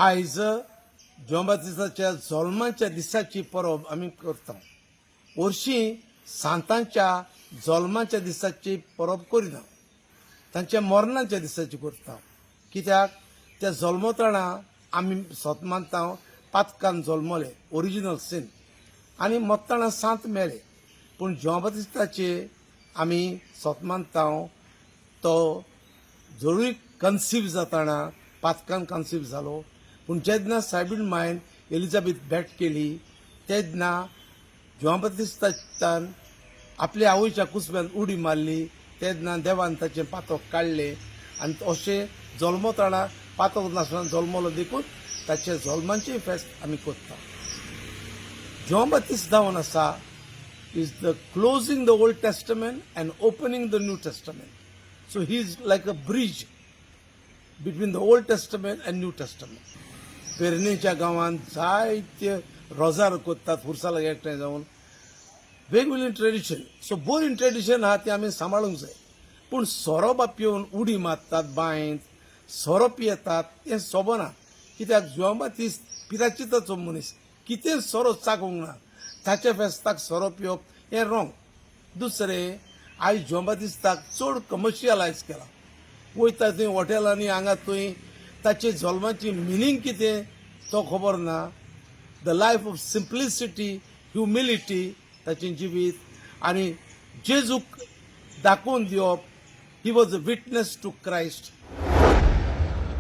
आयज जोंबातिसाच्या जल्माच्या दिसाची परब आमी करता. वर्षी सांतांच्या जल्माच्या दिसाची परब करिना, तांच्या मरणाच्या दिसाची करता. कित्याक त्या जल्मतना आमी सोत मानता पातकान जल्मले, ओरिजिनल सीन, आनी मरतना सांत मेळे. पूण जोंबातिस्ताचे आमी सोत मानता तो जरूर कन्सीव जाताना पातकान कन्सीव जालो. पूण जेन्ना सायबीण मायन एलिझाबेथ भेट केली तेन्ना जोंबातिस्तान आपल्या आवयच्या कुसब्यान उडी मारली. तेन्ना देवान ताचें पातक काडलें आनी अशें जल्मतना पातक नासतना जल्मलो देखून ताचे जल्माचें फेस्त आमी करता. जॉन बाप्टिस्ट जावन आसा is the closing the Old Testament and opening the New Testament. So he is like a bridge between the Old Testament and New Testament. पेरणेच्या गांवांत जायते रोजार करतात उर्साला एकठांय जावन वेगवेगळी ट्रेडिशन. सो बरी ट्रेडिशन आहा ती आमी सांबाळूंक जाय. पूण सोरो बाप येवन उडी मारतात बांयंत, सोरो येतात तें सोबना. कित्याक जॉन बाप्टिस्ट पिराचिताचो मनीस कितें सोरो चागोंक ना, ताच्या फेस्ताक सोरो पिवप हें रॉंग. दुसरें, आयज जॉन बाप्टिस्ताक चड कमर्शियलायज केला. वयता थंय हॉटेलांनी हांगा थंय ताचे जल्माची मिनींग कितें तो खबर ना. The life of simplicity, humility ताचें जिवीत आनी जेजूक दाखोवन दिवप. He was a witness to Christ.